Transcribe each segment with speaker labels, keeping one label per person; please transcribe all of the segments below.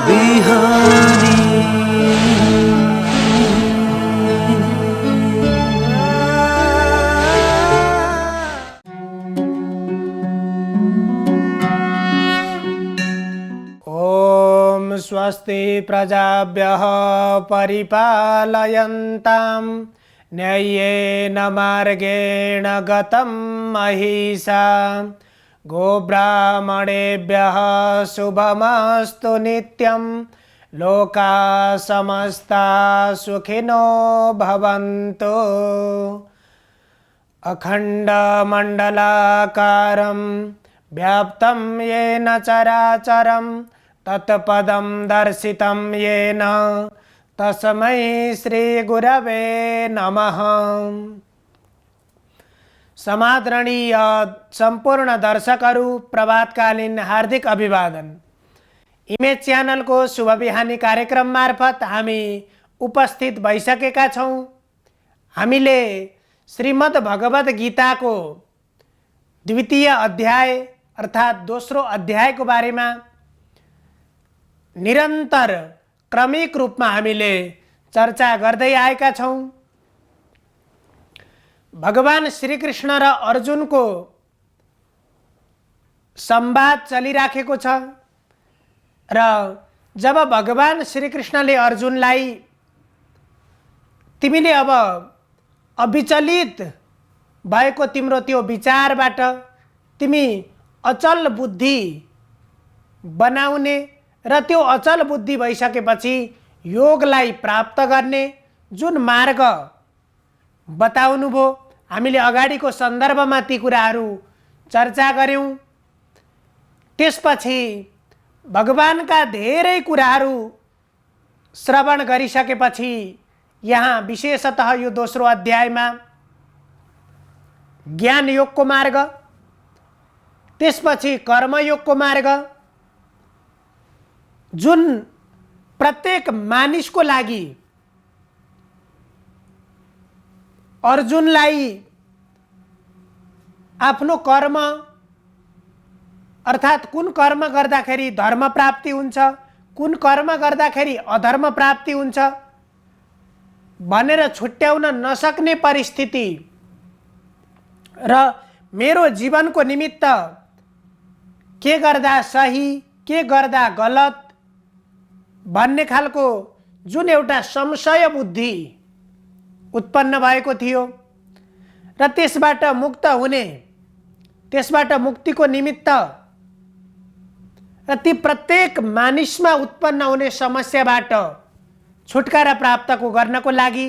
Speaker 1: बिहानी।
Speaker 2: ओम स्वस्ति प्रजाभ्यः परिपालयन्तां न्याय्येन मार्गेण गतं महिषा गोब्राह्मणेभ्यः शुभमस्तु नित्यं लोकाः समस्ताः सुखिनो भवन्तु। अखण्डमण्डलाकारं व्याप्तं येन चराचरं तत्पदं दर्शितं येन तस्मै श्रीगुरवे नमः। समादरणीय संपूर्ण दर्शकहरू प्रभातकालीन हार्दिक अभिवादन। इमेज च्यानल को शुभ बिहानी कार्यक्रम मार्फत हामी उपस्थित भइसकेका छौं। हामीले श्रीमद् भगवत गीता को द्वितीय अध्याय अर्थात दोस्रो अध्याय को बारे में निरंतर क्रमिक रूप में हामीले चर्चा गर्दै आएका छौं। भगवान श्री कृष्ण र अर्जुन को संवाद चलिराखेको छ र जब भगवान श्री कृष्णले अर्जुनलाई तिमीले अब अविचलित भएको तिम्रो त्यो विचारबाट तिमी अचल बुद्धि बनाउने र त्यो अचल बुद्धि भइसकेपछि योगलाई प्राप्त गर्ने जुन मार्ग बताउनु भो, हामीले अगाडिको सन्दर्भमा ती कुराहरू चर्चा गर्यौं। त्यसपछि भगवानका धेरै कुराहरू श्रवण गरिसकेपछि यहाँ विशेषतः यो दोस्रो अध्यायमा ज्ञान योगको मार्ग, त्यसपछि कर्मयोगको मार्ग, जुन प्रत्येक मानिसको लागि अर्जुनलाई आफ्नो कर्म अर्थात कुन कर्म गर्दाखेरि धर्म प्राप्ति हुन्छ, कुन कर्म गर्दाखेरि अधर्म प्राप्ति हुन्छ भनेर छुट्याउन नसक्ने परिस्थिति र मेरो जीवनको निमित्त के गर्दा सही के गर्दा गलत भन्ने खालको जुन एउटा संशय बुद्धि उत्पन्न भएको थियो र त्यसबाट मुक्त हुने, त्यसबाट मुक्तिको निमित्त र ती प्रत्येक मानिसमा उत्पन्न हुने समस्याबाट छुटकारा प्राप्त गर्नको लागि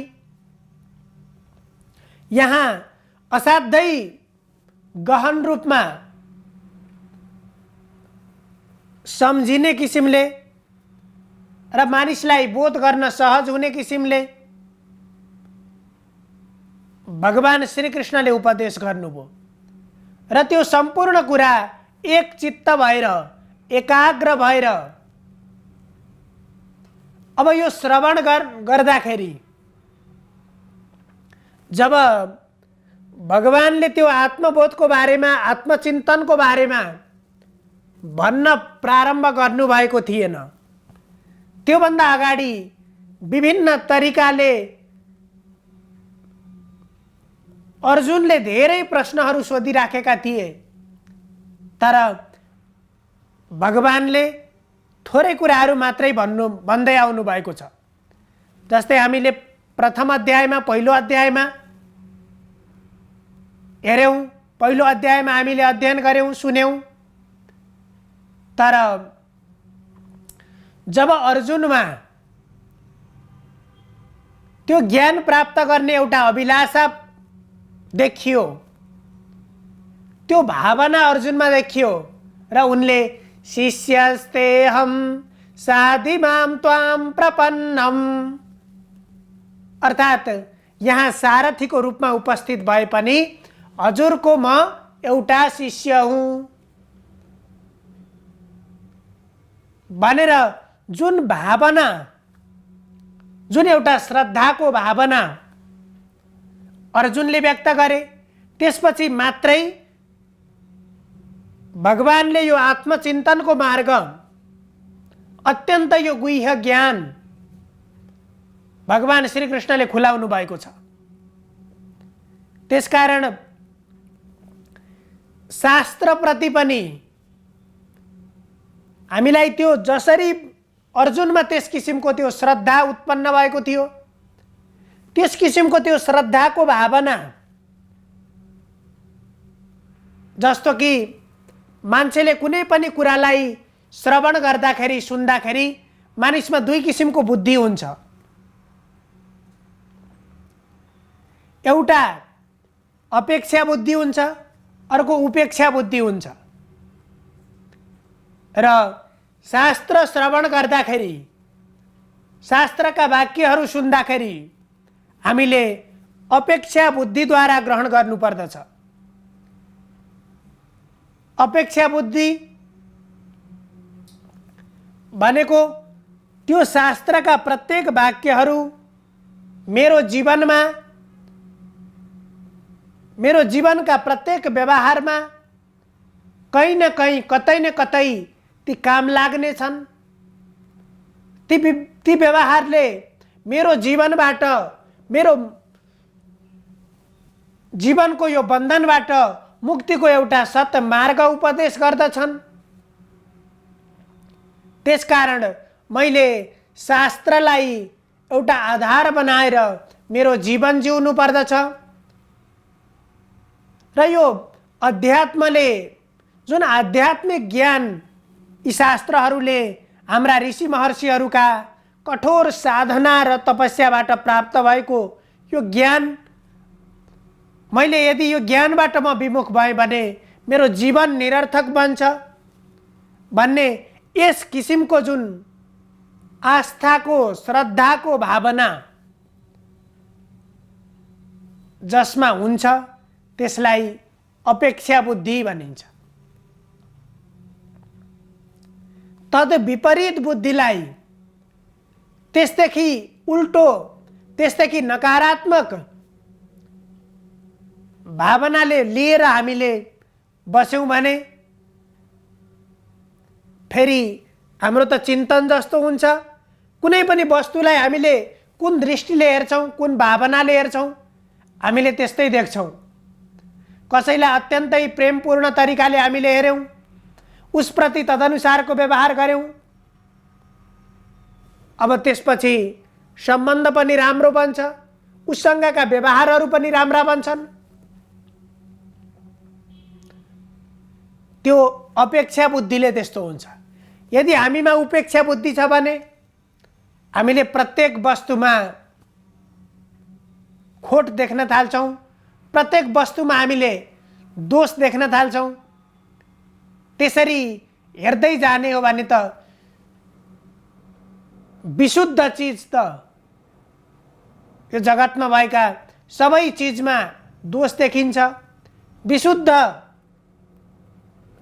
Speaker 2: यहाँ असाध्यै गहन रूपमा सम्झिने किसिमले र मानिसलाई बोध गर्न सहज हुने किसिमले भगवान श्री कृष्णले उपदेश गर्नुभयो र त्यो सम्पूर्ण कुरा एक चित्त भएर एकाग्र भएर अब यो श्रवण गर्दाखेरि जब भगवानले त्यो आत्मबोधको बारेमा आत्मचिन्तनको बारेमा भन्न प्रारम्भ गर्नुभएको थिएन, त्योभन्दा अगाडि विभिन्न तरिकाले अर्जुनले धेरै प्रश्नहरू सोधिराखेका थिए, तर भगवानले थोरै कुराहरू मात्रै भन्दै आउनु भएको छ। जस्तै हामीले प्रथम अध्यायमा पहिलो अध्यायमा हेर्यौं, पहिलो अध्यायमा हामीले अध्ययन गर्यौं, सुन्यौं, तर जब अर्जुनमा त्यो ज्ञान प्राप्त गर्ने एउटा अभिलाषा देखियो, त्यो भावना अर्जुनमा देखियो र उनले शिष्यस्तेहं साधिमां त्वां प्रपन्नम अर्थात यहाँ सारथीको रूपमा उपस्थित भए पनि हजुरको म एउटा शिष्य हुँ भनेर जुन भावना, जुन एउटा श्रद्धाको भावना अर्जुनले व्यक्त गरे, त्यसपछि मात्रै भगवानले यो आत्मचिन्तनको मार्ग अत्यन्त यो गुह्य ज्ञान भगवान श्री कृष्णले खुलाउनु भएको छ। त्यसकारण शास्त्रप्रति पनि हामीलाई त्यो जसरी अर्जुनमा त्यस किसिमको त्यो श्रद्धा उत्पन्न भएको थियो, त्यस किसिमको त्यो श्रद्धाको भावना, जस्तो कि मान्छेले कुनै पनि कुरालाई श्रवण गर्दाखेरि सुन्दाखेरि मानिसमा दुई किसिमको बुद्धि हुन्छ। एउटा अपेक्षा बुद्धि हुन्छ, अर्को उपेक्षा बुद्धि हुन्छ। र शास्त्र श्रवण गर्दाखेरि, शास्त्रका वाक्यहरू सुन्दाखेरि हामीले अपेक्षा बुद्धिद्वारा ग्रहण गर्नुपर्दछ। अपेक्षा बुद्धि भनेको त्यो शास्त्रका प्रत्येक वाक्यहरू मेरो जीवनका प्रत्येक व्यवहारमा कहीं न कहीं, कतै न कतै ती काम लाग्ने छन्। ती व्यवहारले मेरो जीवनबाट, मेरो जीवनको यो बन्धनबाट मुक्तिको एउटा सत्य मार्ग उपदेश गर्दछन्। त्यसकारण मैले शास्त्रलाई एउटा आधार बनाएर मेरो जीवन जिउनु पर्दछ। र यो अध्यात्मले, जुन आध्यात्मिक ज्ञान यी शास्त्रहरूले हाम्रा ऋषि महर्षिहरूका कठोर साधना र तपस्याबाट प्राप्त भएको यो ज्ञान, मैले यदि यो ज्ञानबाट म विमुख भएँ भने मेरो जीवन निरर्थक बन्छ भन्ने यस किसिमको जुन आस्थाको, श्रद्धाको भावना जसमा हुन्छ त्यसलाई अपेक्षा बुद्धि भनिन्छ। तद विपरीत बुद्धिलाई, त्यसदेखि उल्टो, त्यसदेखि नकारात्मक भावनाले लिएर हामीले बस्यौं भने फेरि हाम्रो त चिन्तन जस्तो हुन्छ। कुनै पनि वस्तुलाई हामीले कुन दृष्टिले हेर्छौं, कुन भावनाले हेर्छौं, हामीले त्यस्तै देख्छौं। कसैलाई अत्यन्तै प्रेमपूर्ण तरिकाले हामीले हेर्यौं, उसप्रति तदनुसारको व्यवहार गर्यौं, अब त्यसपछि सम्बन्ध पनि राम्रो बन्छ, उससँगका व्यवहारहरू पनि राम्रा बन्छन्। त्यो अपेक्षा बुद्धिले त्यस्तो हुन्छ। यदि हामीमा उपेक्षा बुद्धि छ भने हामीले प्रत्येक वस्तुमा खोट देख्न थाल्छौं, प्रत्येक वस्तुमा हामीले दोष देख्न थाल्छौं। त्यसरी हेर्दै जाने हो भने त विशुद्ध चिज त यो जगतमा भएका सबै चिजमा दोष देखिन्छ। विशुद्ध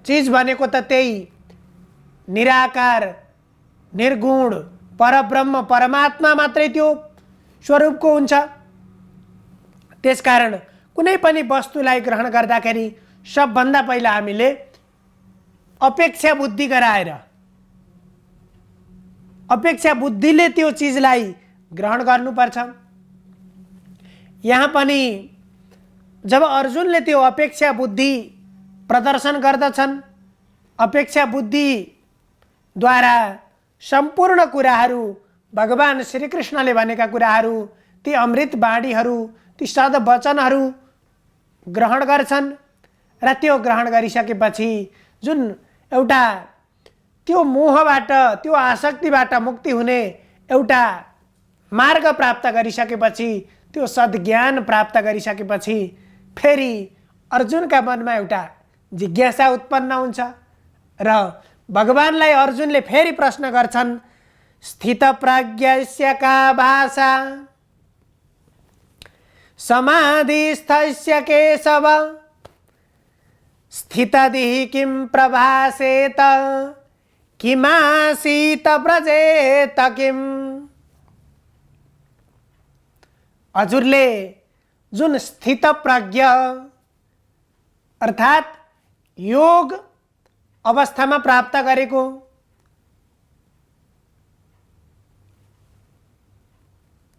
Speaker 2: चीज भनेको त त्यही निराकार, निर्गुण, परब्रह्म, परमात्मा मात्रै त्यो स्वरूपको हुन्छ। त्यसकारण कुनै पनि वस्तुलाई ग्रहण गर्दाखेरि सबभन्दा पहिला हामीले अपेक्षा बुद्धि गराएर, अपेक्षा बुद्धिले त्यो चिजलाई ग्रहण गर्नुपर्छ। यहाँ पनि जब अर्जुनले त्यो अपेक्षा बुद्धि प्रदर्शन गर्दछन्, अपेक्षा बुद्धिद्वारा सम्पूर्ण कुराहरू, भगवान श्रीकृष्णले भनेका कुराहरू, ती अमृत बाणीहरू, ती सद्वचनहरू ग्रहण गर्छन्। र त्यो ग्रहण गरिसकेपछि जुन एउटा त्यो मोहबाट, त्यो आसक्तिबाट मुक्ति हुने एउटा मार्ग प्राप्त गरिसकेपछि, त्यो सद्ज्ञान प्राप्त गरिसकेपछि फेरि अर्जुनका मनमा एउटा जिज्ञासा उत्पन्न हुन्छ र भगवानलाई अर्जुनले फेरि प्रश्न गर्छन्, स्थितप्रज्ञस्य का भाषा समाधिस्थस्य केशव स्थितदिः किं प्रभासेत किमासीत व्रजेत किम्। हजुरले जुन स्थित प्रज्ञ अर्थात् योग अवस्थामा प्राप्त गरेको,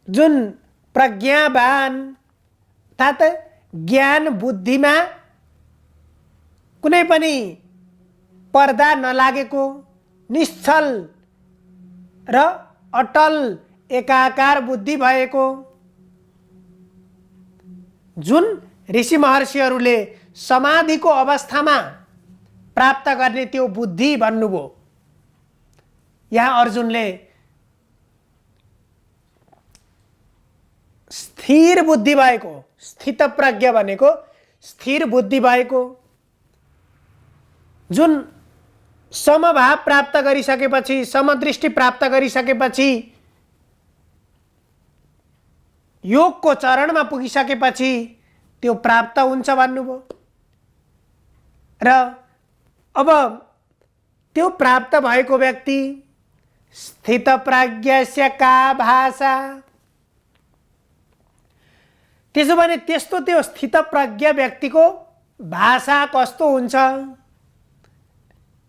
Speaker 2: जुन प्रज्ञावान अर्थात् ज्ञान बुद्धिमा कुनै पनि पर्दा नलागेको निश्चल र अटल एकाकार बुद्धि भएको जुन ऋषि महर्षिहरूले समाधिको अवस्थामा प्राप्त गर्ने त्यो बुद्धि भन्नुभयो। यहाँ अर्जुनले स्थिर बुद्धि भएको, स्थित प्रज्ञ भनेको स्थिर बुद्धि भएको, जुन समभाव प्राप्त गरिसकेपछि, समदृष्टि प्राप्त गरिसकेपछि, योगको चरणमा पुगिसकेपछि त्यो प्राप्त हुन्छ भन्नुभयो। र अब त्यो प्राप्त भएको व्यक्ति स्थित प्रज्ञस्य का भाषा, त्यसो भने त्यस्तो त्यो स्थित प्रज्ञ व्यक्तिको भाषा कस्तो हुन्छ?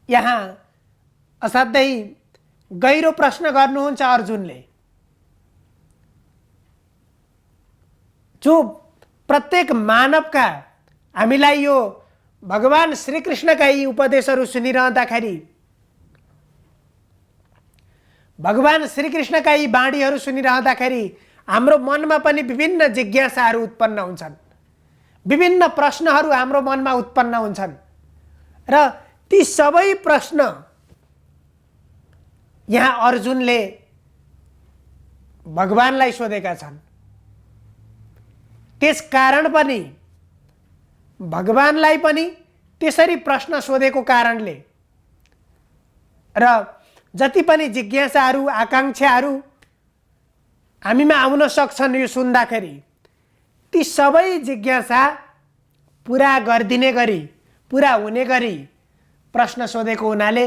Speaker 2: यहाँ असाध्यै गहिरो प्रश्न गर्नुहुन्छ अर्जुनले। जो प्रत्येक मानवका हामीलाई यो भगवान श्रीकृष्णका यी उपदेशहरू सुनिरहँदाखेरि, भगवान श्रीकृष्णका यी बाणीहरू सुनिरहँदाखेरि हाम्रो मनमा पनि विभिन्न जिज्ञासाहरू उत्पन्न हुन्छन्, विभिन्न प्रश्नहरू हाम्रो मनमा उत्पन्न हुन्छन् र ती सबै प्रश्न यहाँ अर्जुनले भगवानलाई सोधेका छन्। त्यसकारण पनि भगवानलाई पनि त्यसरी प्रश्न सोधेको कारणले र जति पनि जिज्ञासाहरू आकांक्षाहरू हामीमा आउन सक्छन् यो सुन्दाखेरि, ती सबै जिज्ञासा पुरा गरिदिने गरी, पुरा हुने गरी प्रश्न सोधेको हुनाले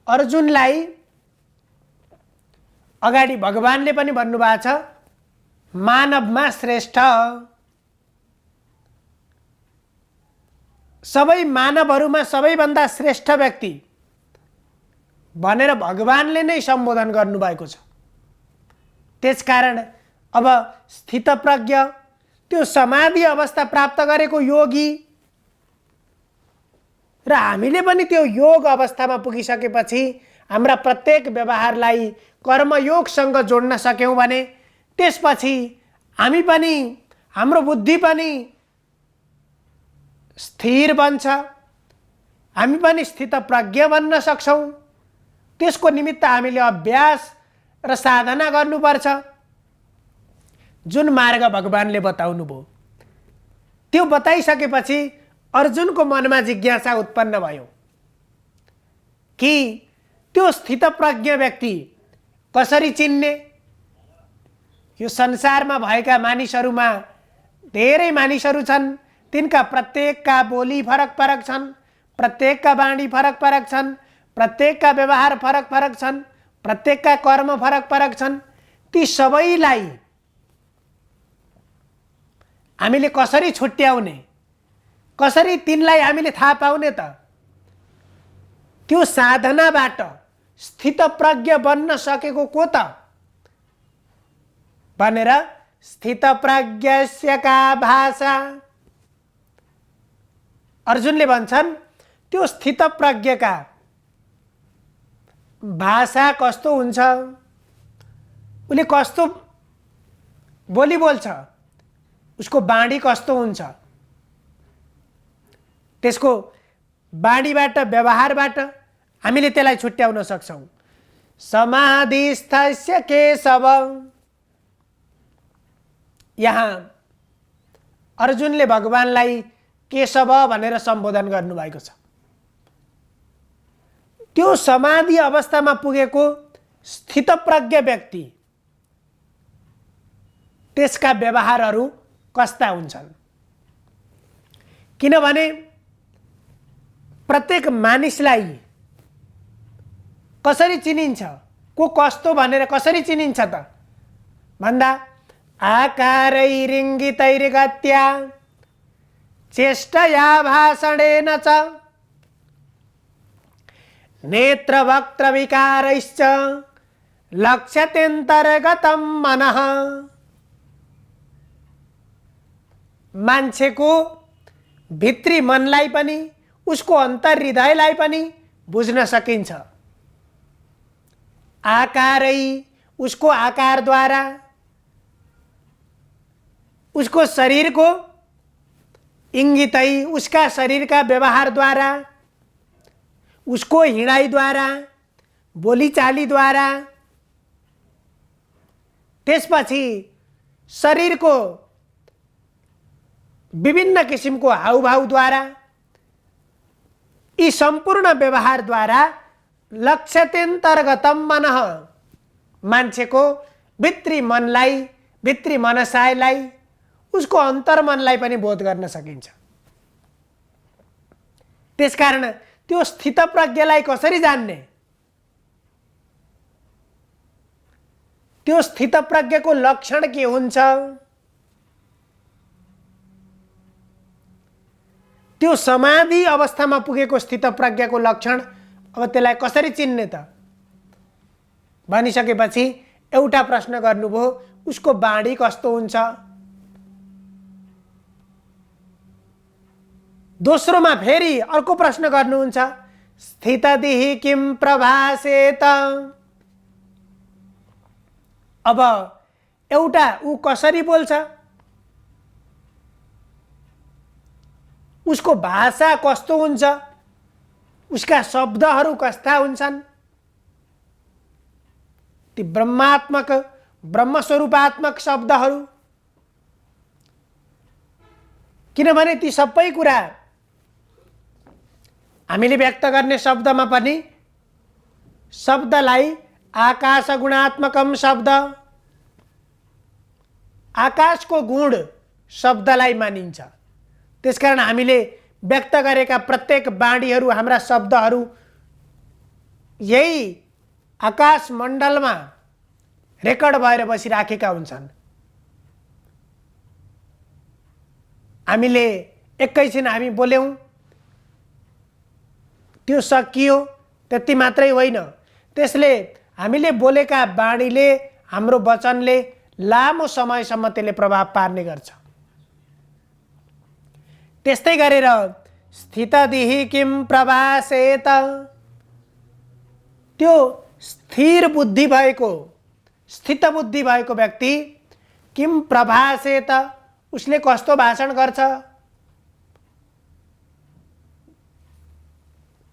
Speaker 2: अर्जुनलाई अगाडि भगवानले पनि भन्नुभएको छ, मानवमा श्रेष्ठ, सबै मानवहरूमा सबैभन्दा श्रेष्ठ व्यक्ति भनेर भगवानले नै सम्बोधन गर्नुभएको छ। त्यसकारण अब स्थितप्रज्ञ, त्यो समाधि अवस्था प्राप्त गरेको योगी र हामीले पनि त्यो योग अवस्थामा पुगिसकेपछि हाम्रा प्रत्येक व्यवहारलाई कर्मयोगसँग जोड्न सक्यौँ भने त्यसपछि हामी पनि, हाम्रो बुद्धि पनि स्थिर बन्छ, हामी पनि स्थितप्रज्ञ बन्न सक्छौँ। त्यसको निमित्त हामीले अभ्यास र साधना गर्नुपर्छ। जुन मार्ग भगवानले बताउनु भयो त्यो बताइसकेपछि अर्जुनको मनमा जिज्ञासा उत्पन्न भयो कि त्यो स्थितप्रज्ञ व्यक्ति कसरी चिन्ने? यो संसारमा भएका मानिसहरूमा धेरै मानिसहरू छन्, तिनका प्रत्येकका बोली फरक फरक छन्, प्रत्येकका बाणी फरक फरक छन्, प्रत्येकका व्यवहार फरक फरक छन्, प्रत्येकका कर्म फरक फरक छन्। ती सबैलाई हामीले कसरी छुट्याउने, कसरी तिनलाई हामीले थाहा पाउने त? त्यो साधनाबाट स्थितप्रज्ञ बन्न सकेको को त भनेर स्थितप्रज्ञस्य का भाषा, अर्जुनले भन्छन् त्यो स्थितप्रज्ञका भाषा कस्तो हुन्छ, उसले कस्तो बोली बोल्छ, उसको बाणी कस्तो हुन्छ, त्यसको बाणीबाट, व्यवहारबाट हामीले त्यसलाई छुट्याउन सक्छौँ। समाधिस्थस्य केशव, यहाँ अर्जुनले भगवानलाई केशव भनेर सम्बोधन गर्नुभएको छ। त्यो समाधि अवस्थामा पुगेको स्थितप्रज्ञ व्यक्ति, त्यसका व्यवहारहरू कस्ता हुन्छन्? किनभने प्रत्येक मानिसलाई कसरी चिनिन्छ, को कस्तो भनेर कसरी चिनिन्छ त भन्दा आकारैरिङ्गितैर्गत्या चेष्टया भाषणेन च नेत्रवक्त्रविकारैश्च लक्ष्यतेऽन्तर्गतं मनः। मान्छेको भित्री मनलाई पनि उसको अन्तर हृदयलाई पनि बुझ्न सकिन्छ। आकारै उसको आकारद्वारा, उसको शरीरको इङ्गितै उसका शरीरका व्यवहारद्वारा, उसको हिँडाइद्वारा, बोलीचालीद्वारा, त्यसपछि शरीरको विभिन्न किसिमको हाउभाउद्वारा, यी सम्पूर्ण व्यवहारद्वारा लक्ष्यतेन्तर्गतम मनः, मान्छेको भित्री मनलाई, भित्री मनसायलाई, उसको अन्तर्मनलाई पनि बोध गर्न सकिन्छ। त्यसकारण त्यो स्थितप्रज्ञलाई कसरी जान्ने? त्यो स्थितप्रज्ञको लक्षण के हुन्छ? त्यो समाधि अवस्थामा पुगेको स्थितप्रज्ञको लक्षण अब त्यसलाई कसरी चिन्ने त भनिसकेपछि एउटा प्रश्न गर्नुभयो, उसको बाणी कस्तो हुन्छ? दोस्रोमा फेरि अर्को प्रश्न गर्नुहुन्छ, स्थितदिहि किं प्रभासेत। अब एउटा ऊ कसरी बोल्छ, उसको भाषा कस्तो हुन्छ, उसका शब्दहरू कस्ता हुन्छन्, ती ब्रह्मात्मक ब्रह्मस्वरूपात्मक शब्दहरू, किनभने ती सबै कुरा हामीले व्यक्त गर्ने शब्दमा पनि शब्दलाई आकाश गुणात्मकम शब्द, आकाशको गुण शब्दलाई मानिन्छ। त्यसकारण हामीले व्यक्त गरेका प्रत्येक बाणीहरू, हाम्रा शब्दहरू यही आकाश मण्डलमा रेकर्ड भएर बसिराखेका हुन्छन्। हामीले एकैछिन हामी बोल्यौँ, त्यो सकियो, त्यति मात्रै होइन, त्यसले हामीले बोलेका बाणीले, हाम्रो वचनले लामो समयसम्म त्यसले प्रभाव पार्ने गर्छ। त्यस्तै गरेर स्थितदिहि किं प्रभासेत, त्यो स्थिर बुद्धि भएको, स्थित बुद्धि भएको व्यक्ति किं प्रभासेत, उसले कस्तो भाषण गर्छ,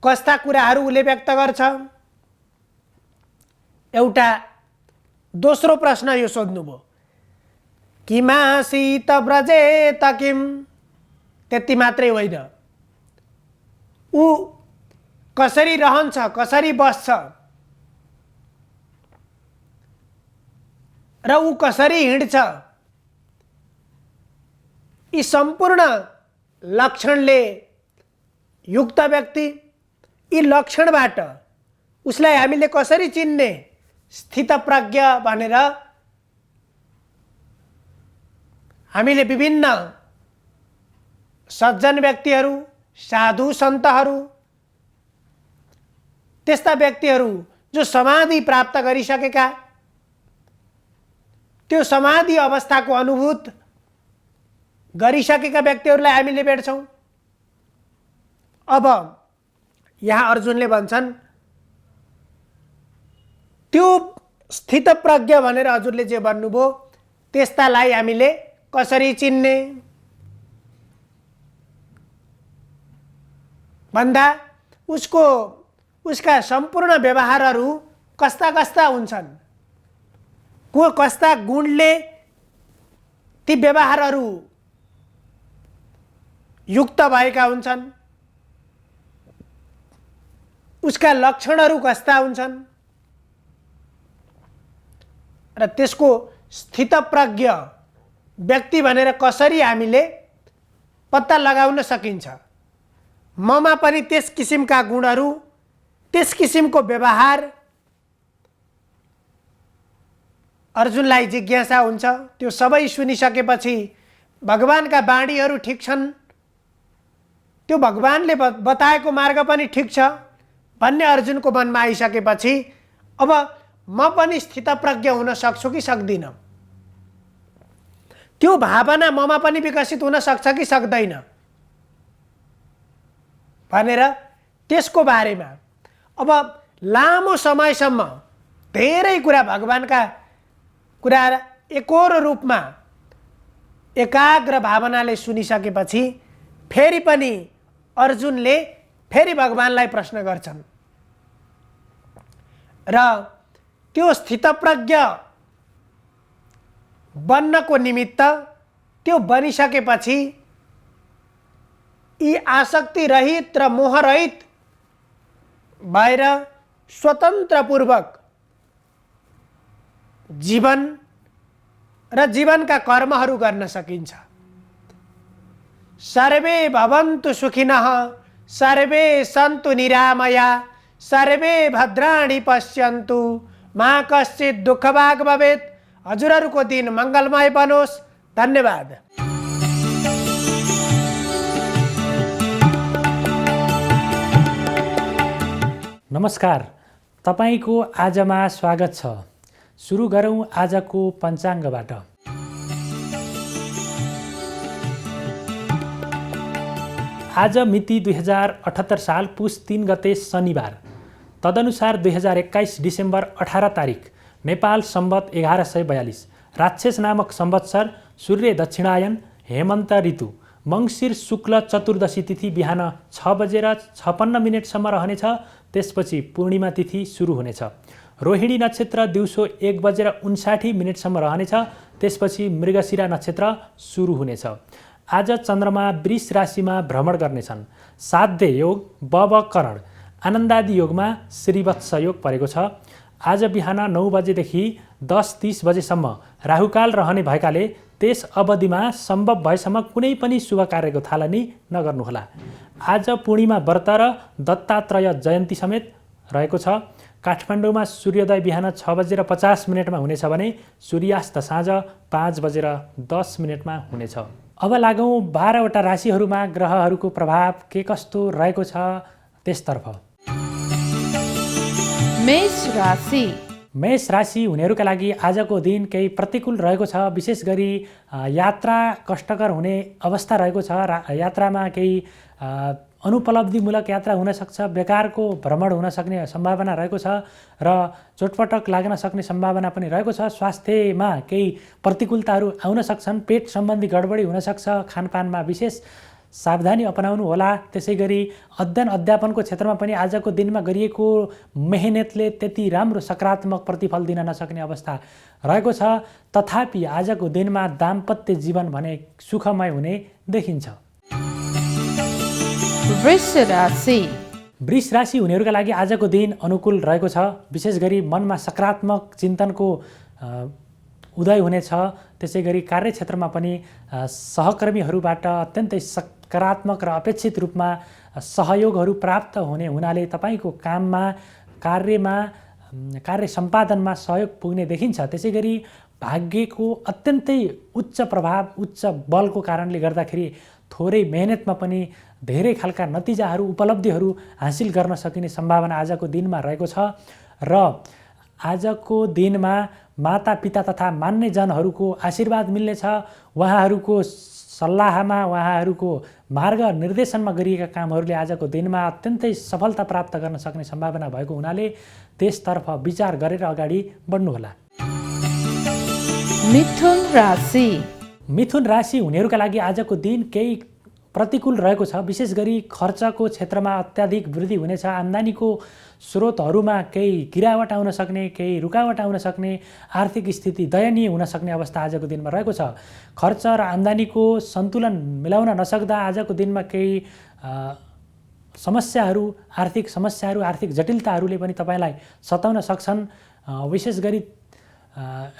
Speaker 2: कस्ता कुराहरू उसले व्यक्त गर्छ। एउटा दोस्रो प्रश्न यो सोध्नुभयो, किमासीत व्रजेत किम, त्यति मात्रै होइन, ऊ कसरी रहन्छ, कसरी बस्छ र ऊ कसरी हिँड्छ, यी सम्पूर्ण लक्षणले युक्त व्यक्ति, यी लक्षणबाट उसलाई हामीले कसरी चिन्ने? स्थितप्रज्ञ भनेर हामीले विभिन्न सज्जन व्यक्तिहरू, साधु सन्तहरू, त्यस्ता व्यक्तिहरू जो समाधि प्राप्त गरिसकेका, त्यो समाधि अवस्थाको अनुभूत गरिसकेका व्यक्तिहरूलाई हामीले भेट्छौँ। अब यहाँ अर्जुनले भन्छन्, त्यो स्थितप्रज्ञ भनेर हजुरले जे भन्नुभयो त्यस्तालाई हामीले कसरी चिन्ने भन्दा उसका सम्पूर्ण व्यवहारहरू कस्ता कस्ता हुन्छन्, को कस्ता गुणले ती व्यवहारहरू युक्त भएका हुन्छन्, उसका लक्षणहरू कस्ता हुन्छन् र त्यसको स्थितप्रज्ञ व्यक्ति भनेर कसरी हामीले पत्ता लगाउन सकिन्छ। ममा पनि त्यस किसिमका गुणहरू, त्यस किसिमको व्यवहार अर्जुनलाई जिज्ञासा हुन्छ। त्यो सबै सुनिसकेपछि भगवानका बाणीहरू ठिक छन्, त्यो भगवानले बताएको मार्ग पनि ठिक छ भन्ने अर्जुनको मनमा आइसकेपछि अब म पनि स्थितप्रज्ञ हुन सक्छु कि सक्दिनँ, त्यो भावना ममा पनि विकसित हुन सक्छ कि सक्दैन भनेर त्यसको बारेमा अब लामो समयसम्म धेरै कुरा भगवानका कुरा एकोर रूपमा एकाग्र भावनाले सुनिसकेपछि फेरि पनि अर्जुनले फेरि भगवानलाई प्रश्न गर्छन् र त्यो स्थितप्रज्ञ बन्नको निमित्त त्यो बनिसकेपछि यी आसक्ति रहित र मोहरहित भएर स्वतन्त्रपूर्वक जीवन र जीवनका कर्महरू गर्न सकिन्छ। सर्वे भवन्तु सुखिनः सर्वे सन्तु निरामया सर्वे भद्राणि पश्यन्तु मा कश्चित् दुःखभाग् भवेत्। हजुरहरूको दिन मङ्गलमय बनोस्। धन्यवाद।
Speaker 1: नमस्कार, तपाईको आजमा स्वागत छ। सुरु गरौँ आजको पञ्चाङ्गबाट। आज मिति 2078 साल पुस 3 गते शनिबार, तदनुसार 2021 डिसेम्बर 18 तारिक, नेपाल सम्वत 1142, राक्षस नामक संवत्सर, सूर्य दक्षिणायन, हेमन्त ऋतु, मङ्सिर शुक्ल चतुर्दशी तिथि बिहान 6:56 रहनेछ। त्यसपछि पूर्णिमा तिथि सुरु हुनेछ। रोहिणी नक्षत्र दिउँसो 1:59 रहनेछ। त्यसपछि मृगशिरा नक्षत्र सुरु हुनेछ। आज चन्द्रमा वृष राशिमा भ्रमण गर्नेछन्। साध्य योग, बवकरण, आनन्दादि योगमा श्रीवत्स योग परेको छ। आज बिहान 9 बजेदेखि 10:30 बजेसम्म राहुकाल रहने भएकाले त्यस अवधिमा सम्भव भएसम्म कुनै पनि शुभ कार्यको थालनी नगर्नुहोला। आज पूर्णिमा व्रत र दत्तात्रेय जयन्ती समेत रहेको छ। काठमाडौँमा सूर्योदय बिहान 6:50 हुनेछ भने सूर्यास्त साँझ 5:10 हुनेछ। अब लागौँ 12वटा राशिहरूमा ग्रहहरूको प्रभाव के कस्तो रहेको छ त्यसतर्फ।
Speaker 3: मेष राशि।
Speaker 1: मेष राशि हुनेहरूका लागि आजको दिन केही प्रतिकूल रहेको छ। विशेष गरी यात्रा कष्टकर हुने अवस्था रहेको छ। यात्रामा केही अनुपलब्धिमूलक यात्रा हुन सक्छ। बेकारको भ्रमण हुन सक्ने सम्भावना रहेको छ र चोटपटक लाग्न सक्ने सम्भावना पनि रहेको छ। स्वास्थ्यमा केही प्रतिकूलताहरू आउन सक्छन्। पेट सम्बन्धी गडबडी हुन सक्छ। खानपानमा विशेष सावधानी अपनाउनु होला। त्यसै गरी अध्ययन अध्यापनको क्षेत्रमा पनि आजको दिनमा गरिएको मेहनतले त्यति राम्रो सकारात्मक प्रतिफल दिन नसक्ने अवस्था रहेको छ। तथापि आजको दिनमा दाम्पत्य जीवन भने सुखमय हुने देखिन्छ।
Speaker 3: वृष राशि।
Speaker 1: वृष राशि हुनेहरूका लागि आजको दिन अनुकूल रहेको छ। विशेष गरी मनमा सकारात्मक चिन्तनको उदय हुनेछ। त्यसै गरी कार्यक्षेत्रमा पनि सहकर्मीहरूबाट अत्यन्तै सकारात्मक र अपेक्षित रूपमा सहयोगहरू प्राप्त हुने हुनाले तपाईँको काममा कार्य सम्पादनमा सहयोग पुग्ने देखिन्छ। त्यसै गरी भाग्यको अत्यन्तै उच्च प्रभाव, उच्च बलको कारणले गर्दाखेरि थोरै मेहनतमा पनि धेरै खालका नतिजाहरू, उपलब्धिहरू हासिल गर्न सकिने सम्भावना आजको दिनमा रहेको छ। र आजको दिनमा मातापिता तथा मान्यजनहरूको आशीर्वाद मिल्नेछ। उहाँहरूको सल्लाहमा, उहाँहरूको मार्ग निर्देशनमा गरिएका कामहरूले आजको दिनमा अत्यन्तै सफलता प्राप्त गर्न सक्ने सम्भावना भएको हुनाले त्यसतर्फ विचार गरेर अगाडि बढ्नुहोला।
Speaker 3: मिथुन राशि।
Speaker 1: मिथुन राशि हुनेहरूका लागि आजको दिन केही प्रतिकूल रहेको छ। विशेष गरी खर्चको क्षेत्रमा अत्याधिक वृद्धि हुनेछ। आम्दानीको स्रोतहरूमा केही गिरावट आउन सक्ने, केही रुकावट आउन सक्ने, आर्थिक स्थिति दयनीय हुन सक्ने अवस्था आजको दिनमा रहेको छ। खर्च र आम्दानीको सन्तुलन मिलाउन नसक्दा आजको दिनमा केही समस्याहरू, आर्थिक जटिलताहरूले पनि तपाईँलाई सताउन सक्छन्। विशेष गरी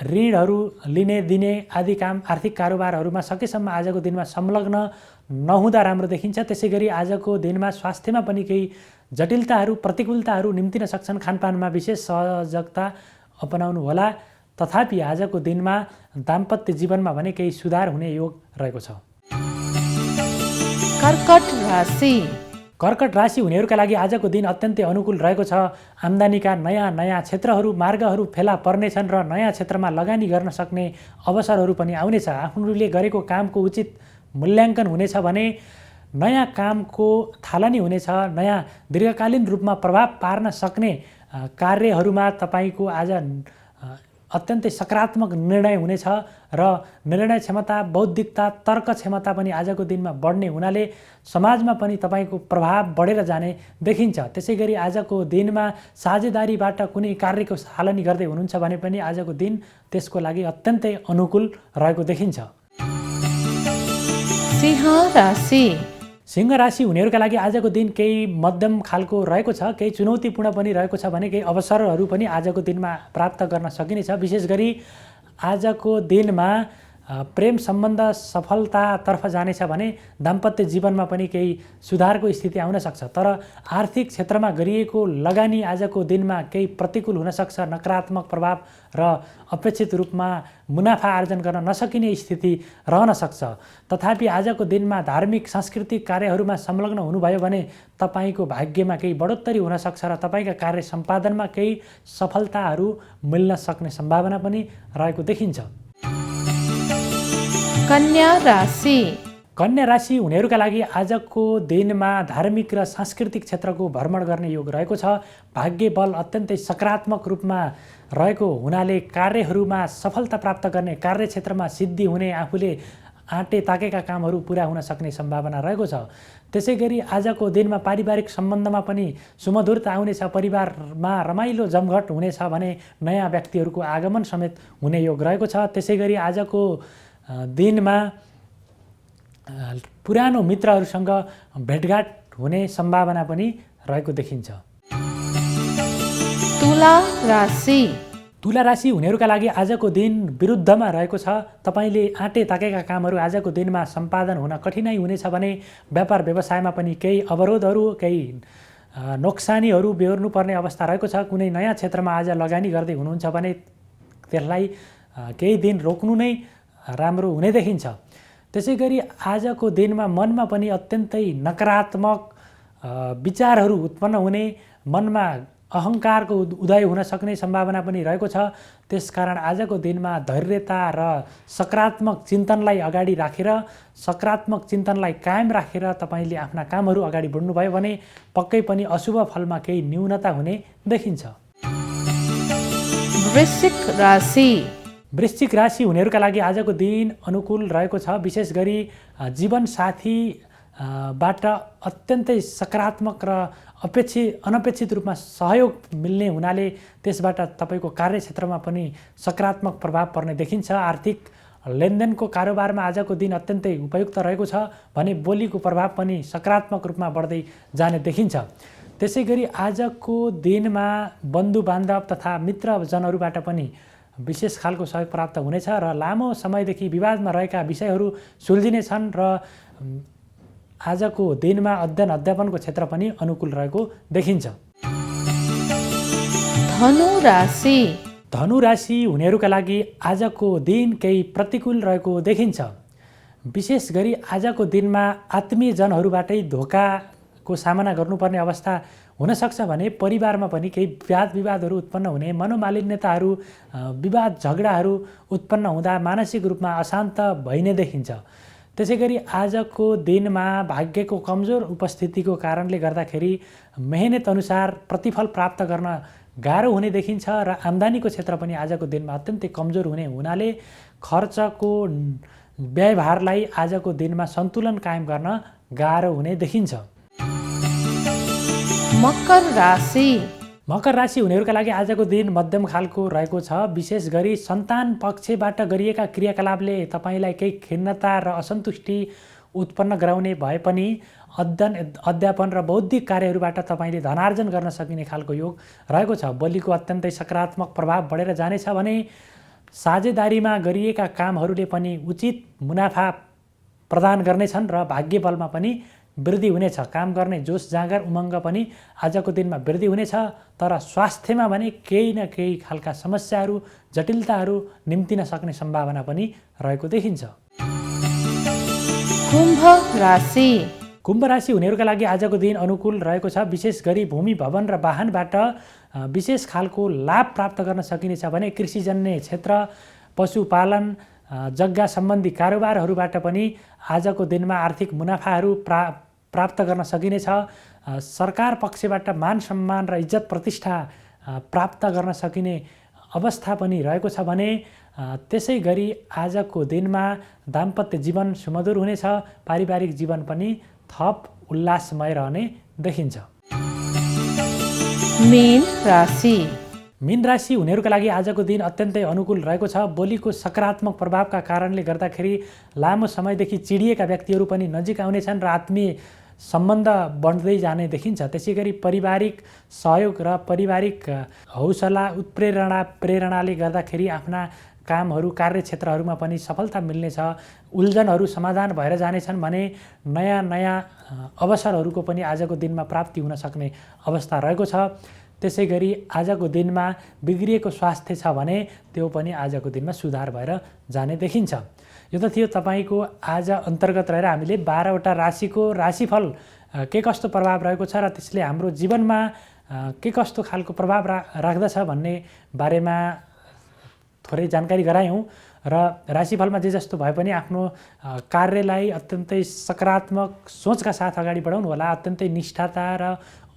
Speaker 1: ऋणहरू लिने दिने आदि काम, आर्थिक कारोबारहरूमा सकेसम्म आजको दिनमा संलग्न नहुँदा राम्रो देखिन्छ। त्यसै गरी आजको दिनमा स्वास्थ्यमा पनि केही जटिलताहरू, प्रतिकूलताहरू निम्तिन सक्छन्। खानपानमा विशेष सजगता अपनाउनु होला। तथापि आजको दिनमा दाम्पत्य जीवनमा भने केही सुधार हुने योग रहेको छ।
Speaker 3: कर्कट राशि।
Speaker 1: कर्कट राशि हुनेहरूका लागि आजको दिन अत्यन्तै अनुकूल रहेको छ। आम्दानीका नयाँ क्षेत्रहरू मार्गहरू फेला पर्नेछन् र नयाँ क्षेत्रमा लगानी गर्न सक्ने अवसरहरू पनि आउनेछ। आफूले गरेको कामको उचित मूल्याङ्कन हुनेछ भने नयाँ कामको थालनी हुनेछ। नयाँ दीर्घकालीन रूपमा प्रभाव पार्न सक्ने कार्यहरूमा तपाईँको आज अत्यन्तै सकारात्मक निर्णय हुनेछ र निर्णय क्षमता, बौद्धिकता, तर्क क्षमता पनि आजको दिनमा बढ्ने हुनाले समाजमा पनि तपाईँको प्रभाव बढेर जाने देखिन्छ। त्यसै गरी आजको दिनमा साझेदारीबाट कुनै कार्यको थालनी गर्दै हुनुहुन्छ भने पनि आजको दिन त्यसको लागि अत्यन्तै अनुकूल रहेको देखिन्छ।
Speaker 3: सिंह राशि।
Speaker 1: सिंह राशि हुनेहरूका लागि आजको दिन केही मध्यम खालको रहेको छ, केही चुनौतीपूर्ण पनि रहेको छ भने केही अवसरहरू पनि आजको दिनमा प्राप्त गर्न सकिनेछ। विशेष गरी आजको दिनमा प्रेम सम्बन्ध सफलतातर्फ जानेछ भने दाम्पत्य जीवनमा पनि केही सुधारको स्थिति आउन सक्छ। तर आर्थिक क्षेत्रमा गरिएको लगानी आजको दिनमा केही प्रतिकूल हुन सक्छ। नकारात्मक प्रभाव र अपेक्षित रूपमा मुनाफा आर्जन गर्न नसकिने स्थिति रहन सक्छ। तथापि आजको दिनमा धार्मिक सांस्कृतिक कार्यहरूमा संलग्न हुनुभयो भने तपाईँको भाग्यमा केही बढोत्तरी हुन सक्छ र तपाईँका कार्य सम्पादनमा केही सफलताहरू मिल्न सक्ने सम्भावना पनि रहेको देखिन्छ।
Speaker 3: कन्या राशि।
Speaker 1: कन्या राशि हुनेहरूका लागि आजको दिनमा धार्मिक र सांस्कृतिक क्षेत्रको भ्रमण गर्ने योग रहेको छ। भाग्य बल अत्यन्तै सकारात्मक रूपमा रहेको हुनाले कार्यहरूमा सफलता प्राप्त गर्ने, कार्यक्षेत्रमा सिद्धि हुने, आफूले आँटे ताकेका कामहरू पुरा हुन सक्ने सम्भावना रहेको छ। त्यसै गरी आजको दिनमा पारिवारिक सम्बन्धमा पनि सुमधुरता आउनेछ। परिवारमा रमाइलो जमघट हुनेछ भने नयाँ व्यक्तिहरूको आगमन समेत हुने योग रहेको छ। त्यसै गरी आजको दिनमा पुरानो मित्रहरूसँग भेटघाट हुने सम्भावना पनि रहेको देखिन्छ।
Speaker 3: तुला राशि।
Speaker 1: तुला राशि हुनेहरूका लागि आजको दिन विरुद्धमा रहेको छ। तपाईँले आँटे ताकेका कामहरू आजको दिनमा सम्पादन हुन कठिनाइ हुनेछ भने व्यापार व्यवसायमा पनि केही अवरोधहरू, केही नोक्सानीहरू बेहोर्नुपर्ने अवस्था रहेको छ। कुनै नयाँ क्षेत्रमा आज लगानी गर्दै हुनुहुन्छ भने त्यसलाई केही दिन रोक्नु नै राम्रो हुने देखिन्छ। त्यसै गरी आजको दिनमा मनमा पनि अत्यन्तै नकारात्मक विचारहरू उत्पन्न हुने, मनमा अहङ्कारको उदय हुन सक्ने सम्भावना पनि रहेको छ। त्यसकारण आजको दिनमा धैर्यता र सकारात्मक चिन्तनलाई अगाडि राखेर, सकारात्मक चिन्तनलाई कायम राखेर तपाईँले आफ्ना कामहरू अगाडि बढ्नुभयो भने पक्कै पनि अशुभ फलमा केही न्यूनता हुने देखिन्छ।
Speaker 3: वृश्चिक राशि।
Speaker 1: वृश्चिक राशि हुनेहरूका लागि आजको दिन अनुकूल रहेको छ। विशेष गरी जीवनसाथीबाट अत्यन्तै सकारात्मक र अनपेक्षित रूपमा सहयोग मिल्ने हुनाले त्यसबाट तपाईँको कार्यक्षेत्रमा पनि सकारात्मक प्रभाव पर्ने देखिन्छ। आर्थिक लेनदेनको कारोबारमा आजको दिन अत्यन्तै उपयुक्त रहेको छ भने बोलीको प्रभाव पनि सकारात्मक रूपमा बढ्दै जाने देखिन्छ। त्यसै गरी आजको दिनमा बन्धुबान्धव तथा मित्रजनहरूबाट पनि विशेष खालको सहयोग प्राप्त हुनेछ र लामो समयदेखि विवादमा रहेका विषयहरू सुल्झिनेछन् र आजको दिनमा अध्ययन अध्यापनको क्षेत्र पनि अनुकूल रहेको देखिन्छ।
Speaker 3: धनु राशि।
Speaker 1: धनु राशि हुनेहरूका लागि आजको दिन केही प्रतिकूल रहेको देखिन्छ। विशेष गरी आजको दिनमा आत्मीयजनहरूबाटै धोकाको सामना गर्नुपर्ने अवस्था हुनसक्छ भने परिवारमा पनि केही वाद विवादहरू उत्पन्न हुने, मनोमालिन्यताहरू, विवाद झगडाहरू उत्पन्न हुँदा मानसिक रूपमा अशान्त भइने देखिन्छ। त्यसै गरी आजको दिनमा भाग्यको कमजोर उपस्थितिको कारणले गर्दाखेरि मेहनत अनुसार प्रतिफल प्राप्त गर्न गाह्रो हुने देखिन्छ र आम्दानीको क्षेत्र पनि आजको दिनमा अत्यन्तै कमजोर हुने हुनाले खर्चको व्ययभारलाई आजको दिनमा सन्तुलन कायम गर्न गाह्रो हुने देखिन्छ।
Speaker 3: मकर राशि।
Speaker 1: मकर राशि हुनेहरूका लागि आजको दिन मध्यम खालको रहेको छ। विशेष गरी सन्तान पक्षबाट गरिएका क्रियाकलापले तपाईँलाई केही खिन्नता र असन्तुष्टि उत्पन्न गराउने भए पनि अध्ययन अध्यापन र बौद्धिक कार्यहरूबाट तपाईँले धनार्जन गर्न सकिने खालको योग रहेको छ। बोलीको अत्यन्तै सकारात्मक प्रभाव बढेर जानेछ भने साझेदारीमा गरिएका कामहरूले पनि उचित मुनाफा प्रदान गर्नेछन् र भाग्य बलमा पनि वृद्धि हुनेछ। काम गर्ने जोस जाँगर उमङ्ग पनि आजको दिनमा वृद्धि हुनेछ। तर स्वास्थ्यमा भने केही न केही खालका समस्याहरू, जटिलताहरू निम्तिन सक्ने सम्भावना पनि रहेको देखिन्छ।
Speaker 3: कुम्भ राशि।
Speaker 1: कुम्भ राशि हुनेहरूका लागि आजको दिन अनुकूल रहेको छ। विशेष गरी भूमि, भवन र वाहनबाट विशेष खालको लाभ प्राप्त गर्न सकिनेछ भने कृषिजन्य क्षेत्र, पशुपालन, जग्गा सम्बन्धी कारोबारहरूबाट पनि आजको दिनमा आर्थिक मुनाफाहरू प्राप्त गर्न सकिनेछ। सरकार पक्षबाट मान सम्मान र इज्जत प्रतिष्ठा प्राप्त गर्न सकिने अवस्था पनि रहेको छ भने त्यसै गरी आजको दिनमा दाम्पत्य जीवन सुमधुर हुनेछ। पारिवारिक जीवन पनि थप उल्लासमय रहने देखिन्छ।
Speaker 3: मीन राशि।
Speaker 1: मीन राशि हुनेहरूका लागि आजको दिन अत्यन्तै अनुकूल रहेको छ। बोलीको सकारात्मक प्रभावका कारणले गर्दाखेरि लामो समयदेखि चिडिएका व्यक्तिहरू पनि नजिक आउनेछन् र आत्मीय सम्बन्ध बढ्दै जाने देखिन्छ। त्यसै गरी पारिवारिक सहयोग र पारिवारिक हौसला प्रेरणाले गर्दाखेरि आफ्ना कामहरू, कार्यक्षेत्रहरूमा पनि सफलता मिल्नेछ। उल्झनहरू समाधान भएर जानेछन् भने नयाँ अवसरहरूको पनि आजको दिनमा प्राप्ति हुन सक्ने अवस्था रहेको छ। त्यसै गरी आजको दिनमा बिग्रिएको स्वास्थ्य छ भने त्यो पनि आजको दिनमा सुधार भएर जाने देखिन्छ। यो त थियो तपाईँको आज अन्तर्गत रहेर हामीले 12वटा राशिको राशिफल के कस्तो प्रभाव रहेको छ र त्यसले हाम्रो जीवनमा के कस्तो खालको प्रभाव राख्दछ भन्ने बारेमा थोरै जानकारी गरायौँ र राशिफलमा जे जस्तो भए पनि आफ्नो कार्यलाई अत्यन्तै सकारात्मक सोचका साथ अगाडि बढाउनु होला। अत्यन्तै निष्ठाता र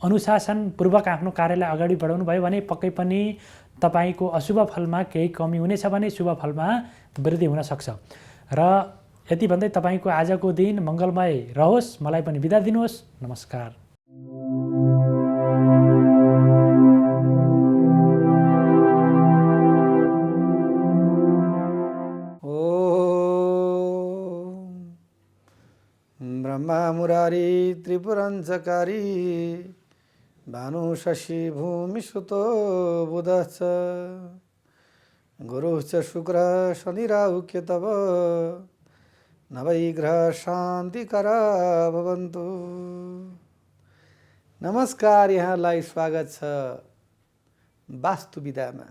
Speaker 1: अनुशासनपूर्वक आफ्नो कार्यलाई अगाडि बढाउनु भयो भने पक्कै पनि तपाईँको अशुभ फलमा केही कमी हुनेछ भने शुभ फलमा वृद्धि हुन सक्छ। र यति भन्दै तपाईँको आजको दिन मङ्गलमय रहोस्। मलाई पनि बिदा दिनुहोस्। नमस्कार।
Speaker 4: ब्रह्मा मुरारी त्रिपुरञ्चकारी भानु शशि भूमि सुतो बुधश्च गुरुश्च शुक्र शनि राहु केतव नवग्रह शान्तिकर भवन्तु। नमस्कार, यहाँलाई स्वागत छ वास्तु विधामा।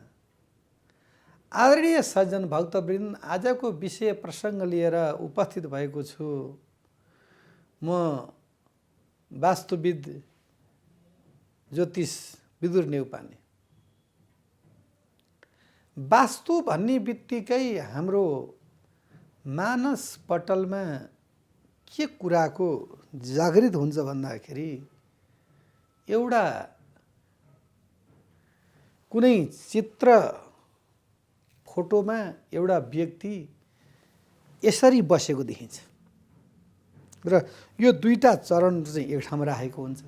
Speaker 4: आदरणीय सज्जन भक्तवृन्द, आजको विषय प्रसङ्ग लिएर उपस्थित भएको छु। म वास्तुविद ज्योतिष विदुर नेउपाने। वास्तु भन्ने बित्तिकै हाम्रो मानस पटलमा के कुराको जागृत हुन्छ भन्दाखेरि एउटा कुनै चित्र फोटोमा एउटा व्यक्ति यसरी बसेको देखिन्छ र यो दुईटा चरण चाहिँ एक ठाउँमा राखेको हुन्छ।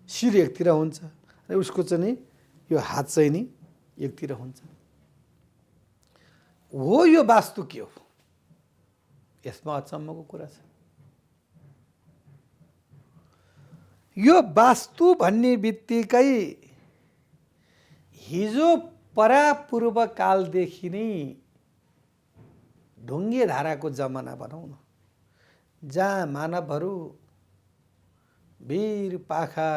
Speaker 4: शिर एकतिर हुन्छ र उसको चाहिँ नि यो हात चाहिँ नि एकतिर हुन्छ। हो यो वास्तु के हो? यसमा अचम्मको कुरा छ। यो वास्तु भन्ने बित्तिकै हिजो परापूर्व कालदेखि नै ढुङ्गे धाराको जमाना भनौँ न, जहाँ मानवहरू भिर पाखा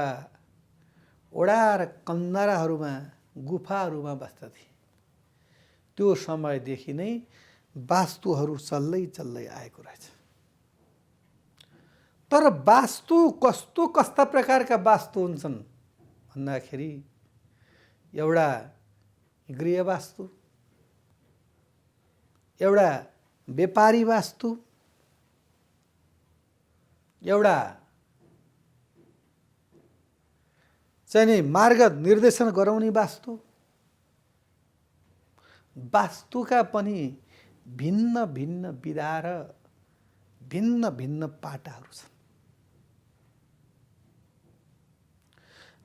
Speaker 4: ओडा र कन्दराहरूमा गुफाहरूमा बस्दथे, त्यो समयदेखि नै वास्तुहरू चल्दै आएको रहेछ। तर वास्तु कस्ता प्रकारका वास्तु हुन्छन् भन्दाखेरि एउटा गृह वास्तु, एउटा व्यापारी वास्तु, एउटा चाहिँ मार्ग निर्देशन गराउने वास्तु। वास्तुका पनि भिन्न भिन्न विधा र भिन्न भिन्न पाटाहरू छन्।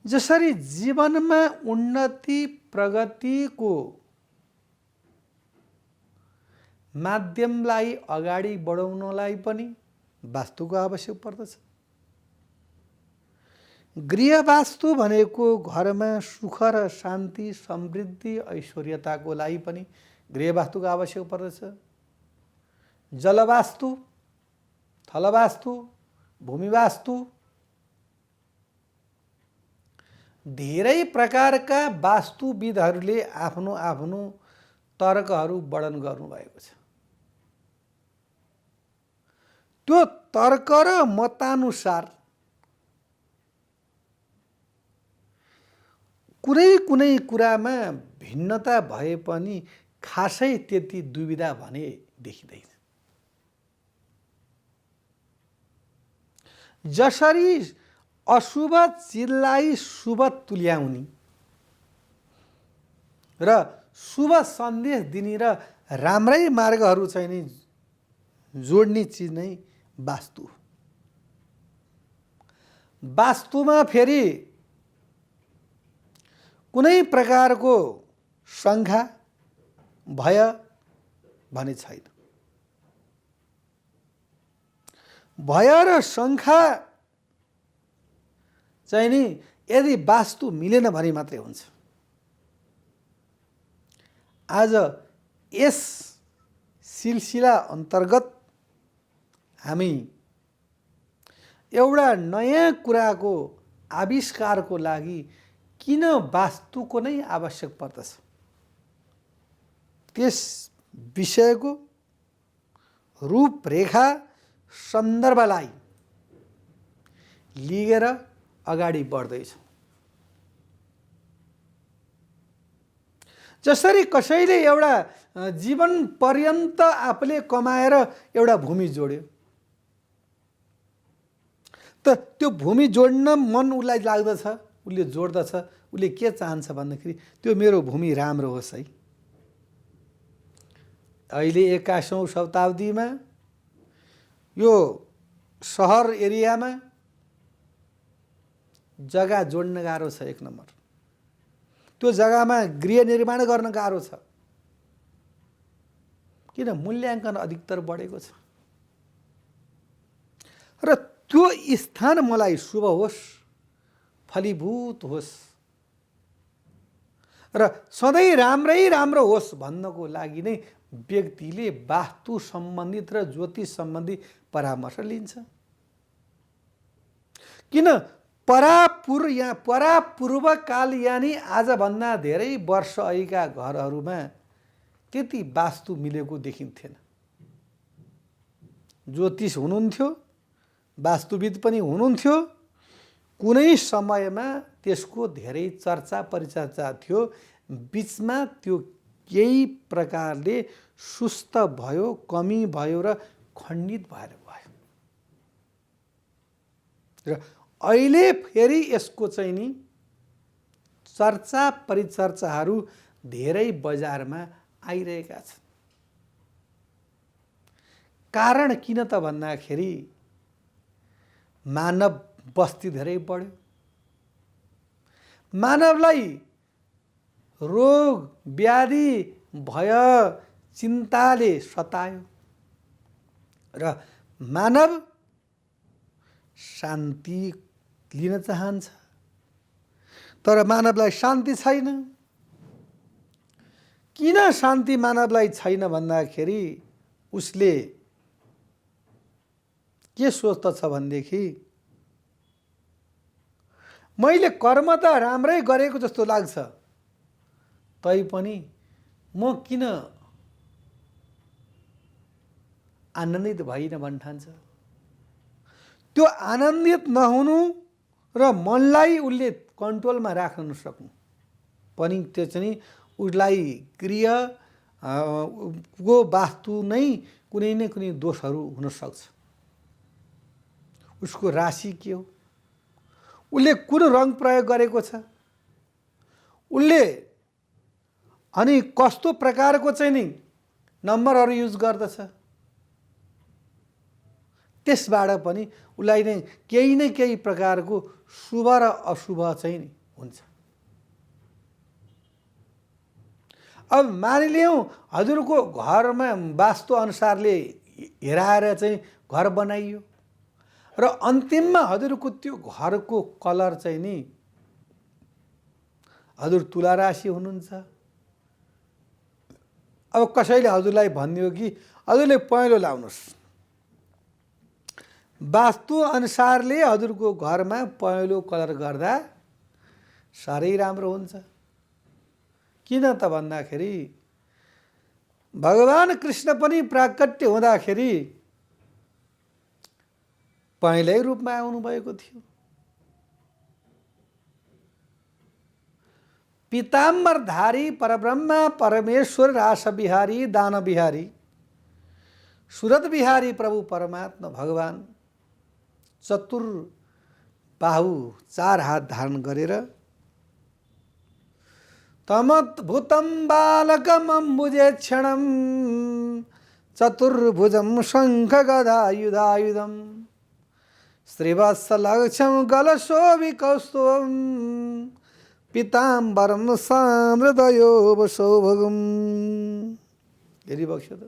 Speaker 4: जसरी जीवनमा उन्नति प्रगतिको माध्यमलाई अगाडि बढाउनलाई पनि वास्तुको आवश्यक पर्दछ। गृह वास्तु भनेको घरमा सुख र शान्ति, समृद्धि, ऐश्वर्यताको लागि पनि गृह वास्तुको आवश्यक पर्दछ। जलवास्तु, थलवास्तु, भूमिवास्तु, धेरै प्रकारका वास्तुविदहरूले आफ्नो आफ्नो तर्कहरू वर्णन गर्नुभएको छ। त्यो तर्क र मतानुसार कुनै कुनै कुरामा भिन्नता भए पनि खासै त्यति दुविधा भने देखिँदैन। जसरी अशुभ चिजलाई शुभ तुल्याउने र शुभ सन्देश दिने र राम्रै मार्गहरू चाहिँ नि जोड्ने चिज नै वास्तु हो। वास्तुमा फेरि कुनै प्रकारको शङ्का भय भने छैन। भय र शङ्का चाहिँ नि यदि वास्तु मिलेन भने मात्रै हुन्छ। आज यस सिलसिला अन्तर्गत हामी एउटा नयाँ कुराको आविष्कारको लागि किन वास्तुको नै आवश्यक पर्दछ त्यस विषयको रूपरेखा सन्दर्भलाई लिएर अगाडि बढ्दैछौँ। जसरी कसैले एउटा जीवन पर्यन्त आफूले कमाएर एउटा भूमि जोड्यो, त त्यो भूमि जोड्न मन उसलाई लाग्दछ, उसले जोड्दछ, उसले के चाहन्छ भन्दाखेरि त्यो मेरो भूमि राम्रो होस् है। अहिले 21औं शताब्दीमा यो सहर एरियामा जग्गा जोड्न गाह्रो छ। एक नम्बर त्यो जग्गामा गृह निर्माण गर्न गाह्रो छ। किन? मूल्याङ्कन अधिकतर बढेको छ र त्यो स्थान मलाई शुभ होस्, फलीभूत होस् र सधैँ राम्रै राम्रो होस् भन्नको लागि नै व्यक्तिले वास्तु सम्बन्धित र ज्योतिष सम्बन्धी परामर्श लिन्छ। किन? परापूर्व काल यानि आजभन्दा धेरै वर्ष अघिका घरहरूमा त्यति वास्तु मिलेको देखिन्थेन। ज्योतिष हुनुहुन्थ्यो, वास्तुविद पनि हुनुहुन्थ्यो, कुनै समयमा त्यसको धेरै चर्चा परिचर्चा थियो। बिचमा त्यो केही प्रकारले सुस्त भयो, कमी भयो र खण्डित भएर गयो र अहिले फेरि यसको चाहिँ नि चर्चा परिचर्चाहरू धेरै बजारमा आइरहेका छन्। कारण किन त भन्दाखेरि मानव बस्ती धेरै बढ्यो, मानवलाई रोग व्याधि भय चिन्ताले सतायो र मानव शान्ति लिन चाहन्छ, तर मानवलाई शान्ति छैन। किन शान्ति मानवलाई छैन भन्दाखेरि उसले के सोच्दछ भनेदेखि मैले कर्म त राम्रै गरेको जस्तो लाग्छ, तैपनि म किन आनन्दित भइन भन्न ठान्छ। त्यो आनन्दित नहुनु र मनलाई उसले कन्ट्रोलमा राख्न नसक्नु पनि त्यो चाहिँ उसलाई गृह को वास्तु नै कुनै न कुनै दोषहरू हुन सक्छ। उसको राशि के हो, उसले कुन रङ प्रयोग गरेको छ, उसले अनि कस्तो प्रकारको चाहिँ नि नम्बरहरू युज गर्दछ, त्यसबाट पनि उसलाई नै केही न केही प्रकारको शुभ र अशुभ चाहिँ नि हुन्छ। अब मानिलियौँ हजुरको घरमा वास्तु अनुसारले हेराएर चाहिँ घर बनाइयो र अन्तिममा हजुरको त्यो घरको कलर चाहिँ नि हजुर तुला राशि हुनुहुन्छ। अब कसैले हजुरलाई भनिदियो कि हजुरले पहेँलो लाउनुहोस्, वास्तु अनुसारले हजुरको घरमा पहेँलो कलर गर्दा साह्रै राम्रो हुन्छ। किन त भन्दाखेरि भगवान कृष्ण पनि प्राकट्य हुँदाखेरि पहिल्यै रूपमा आउनुभएको थियो। पीताम्बरधारी परब्रह्म परमेश्वर रासबिहारी दानबिहारी सुरत बिहारी प्रभु परमात्मा भगवान चतुर बाहु 4 हात धारण गरेर तमत भूतम बालकम अम्बुजे क्षणम चतुर्भुजम शंख गदायुधायुधम श्रीवत्सलक्षम गलशोभि कौस्तुभम पीताम्बरम साम्रदयोब सौभगम। यदि बक्ष्यो त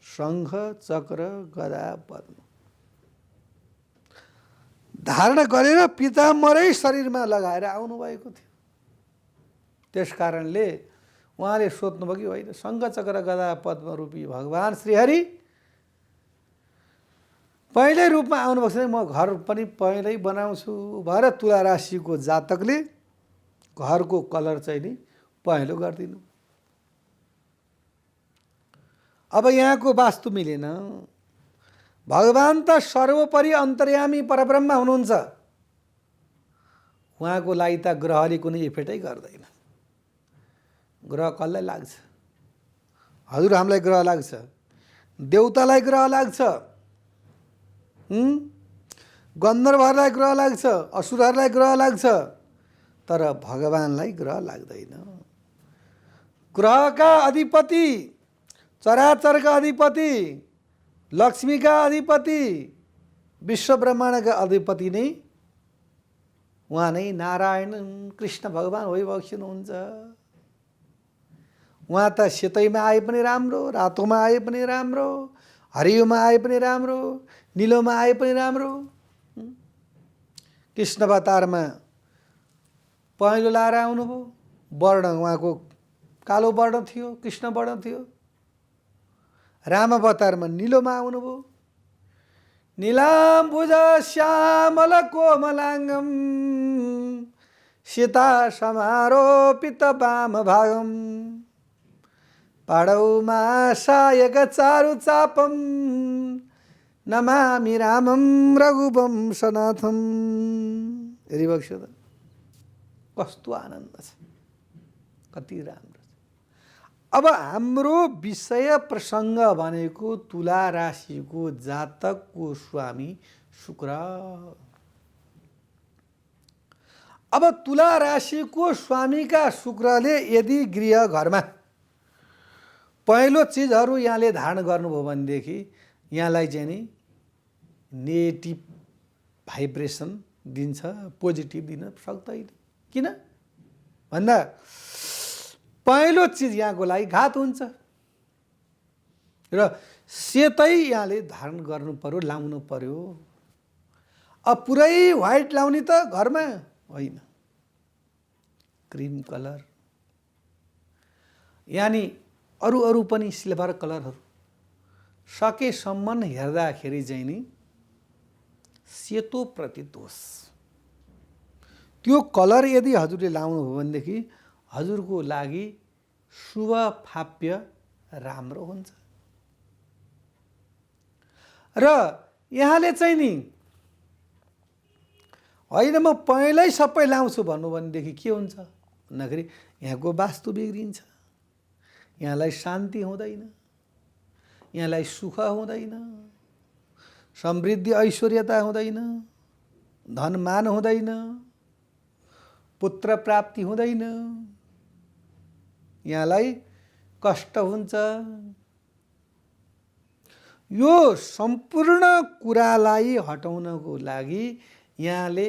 Speaker 4: शंख चक्र गदा पद्म धारण गरेर पीताम्बरै शरीरमा लगाएर आउनुभएको थियो। त्यस कारणले उहाँले सोध्नुभयो कि होइन शंख चक्र गदा पद्म रूपी भगवान श्रीहरि पहिल्यै रूपमा आउनुभएको छ, म घर पनि पहिल्यै बनाउँछु भएर तुला राशिको जातकले घरको कलर चाहिँ नि पहेँलो गरिदिनु। अब यहाँको वास्तु मिलेन। भगवान त सर्वोपरि अन्तर्यामी परब्रह्म हुनुहुन्छ, उहाँको लागि त ग्रहले कुनै इफेक्टै गर्दैन। ग्रह कसलाई लाग्छ? हजुर हामीलाई ग्रह लाग्छ, देवतालाई ग्रह लाग्छ, गन्धर्वहरूलाई ग्रह लाग्छ, असुरहरूलाई ग्रह लाग्छ, तर भगवानलाई ग्रह लाग्दैन। ग्रहका अधिपति, चराचरका अधिपति, लक्ष्मीका अधिपति, विश्व ब्रह्माण्डका अधिपति नै उहाँ नै नारायण कृष्ण भगवान होइबक्सिनुहुन्छ। उहाँ त सेतैमा आए पनि राम्रो, रातोमा आए पनि राम्रो, हरियोमा आए पनि राम्रो, निलोमा आए पनि राम्रो। कृष्ण अवतारमा पहेँलो लाएर आउनुभयो, वर्ण उहाँको कालो वर्ण थियो, कृष्ण वर्ण थियो। राम अवतारमा निलोमा आउनुभयो, नीलाम्बुज श्यामल कोमलाङ्गम सीता समारोपित वाम भागम पाडौमा सायक चारु चापम नमामि रामम रघुवंशनाथम। हेरी बक्स्यो त कस्तो आनन्द छ, कति राम्रो छ। अब हाम्रो विषय प्रसङ्ग भनेको तुला राशिको जातकको स्वामी शुक्र। अब तुला राशिको स्वामीका शुक्रले यदि गृह घरमा पहिलो चिजहरू यहाँले धारण गर्नुभयो भनेदेखि यहाँलाई चाहिँ नि नेगेटिभ भाइब्रेसन दिन्छ, पोजिटिभ दिन सक्दैन। किन भन्दा पहिलो चिज यहाँको लागि घात हुन्छ र सेतै यहाँले धारण गर्नु पर्यो, लाउनु पर्यो। अब पुरै व्हाइट लाउने त घरमा होइन, क्रिम कलर यानि अरू पनि सिल्भर कलरहरू सकेसम्म हेर्दाखेरि चाहिँ नि सेतो प्रति दोष त्यो कलर यदि हजुरले लाउनुभयो भनेदेखि हजुरको लागि शुभ फाप्य राम्रो हुन्छ। र यहाँले चाहिँ नि होइन म पहिल्यै सबै लाउँछु भन्नु भनेदेखि के हुन्छ भन्दाखेरि यहाँको वास्तु बिग्रिन्छ, यहाँलाई शान्ति हुँदैन, यहाँलाई सुख हुँदैन, समृद्धि ऐश्वर्यता हुँदैन, धनमान हुँदैन, पुत्र प्राप्ति हुँदैन, यहाँलाई कष्ट हुन्छ। यो सम्पूर्ण कुरालाई हटाउनको लागि यहाँले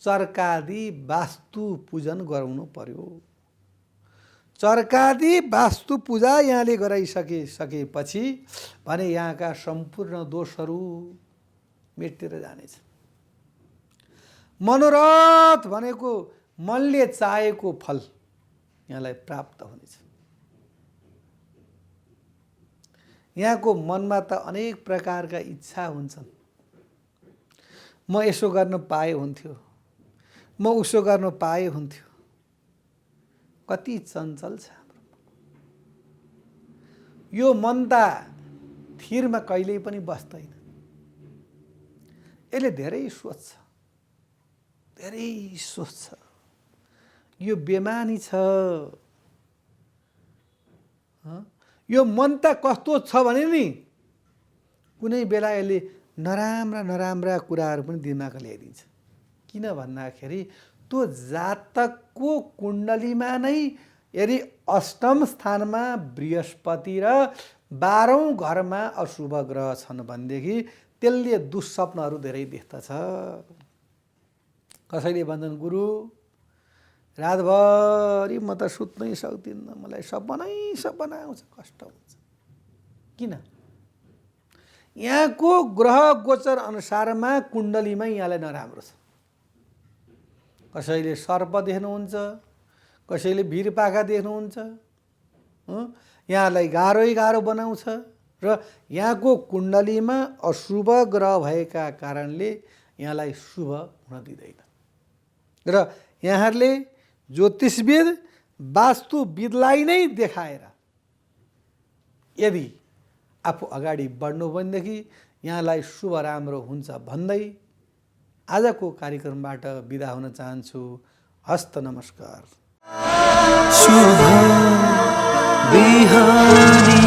Speaker 4: चर्कादि वास्तु पूजन गराउनु पर्यो। चर्कादि वास्तु पूजा यहाँले गराइसकेपछि भने यहाँका सम्पूर्ण दोषहरू मेटेर जानेछ। मनोरथ भनेको मनले चाहेको फल यहाँलाई प्राप्त हुनेछ। यहाँको मनमा त अनेक प्रकारका इच्छा हुन्छन्, म यसो गर्न पाए हुन्थ्यो, म उसो गर्न पाए हुन्थ्यो। कति चञ्चल छ हाम्रो यो मन त थिरमा कहिल्यै पनि बस्दैन। यसले धेरै सोच्छ, धेरै सोच्छ, यो बेमानी छ, यो मन त कस्तो छ भने नि कुनै बेला यसले नराम्रा नराम्रा कुराहरू पनि दिमागमा ल्याइदिन्छ। किन भन्दाखेरि त्यो जातकको कुण्डलीमा नै यदि अष्टम स्थानमा बृहस्पति र 12औं घरमा अशुभ ग्रह छन् भनेदेखि त्यसले दुःस्वप्नहरू धेरै देख्दछ। कसैले भन्छन् गुरु रातभरि म त सुत्नै सक्दिनँ, मलाई सपना आउँछ, कष्ट हुन्छ। किन? यहाँको ग्रह गोचर अनुसारमा कुण्डलीमा यहाँलाई नराम्रो छ। कसैले सर्प देख्नुहुन्छ, कसैले भिरपाखा देख्नुहुन्छ, यहाँलाई गाह्रो बनाउँछ र यहाँको कुण्डलीमा अशुभ ग्रह भएका कारणले यहाँलाई शुभ हुन दिँदैन। र यहाँहरूले ज्योतिषविद वास्तुविदलाई नै देखाएर यदि आफू अगाडि बढ्नु भनेदेखि यहाँलाई शुभ राम्रो हुन्छ भन्दै आजको कार्यक्रमबाट बिदा हुन चाहन्छु। हस्त नमस्कार। शुभ बिहानी।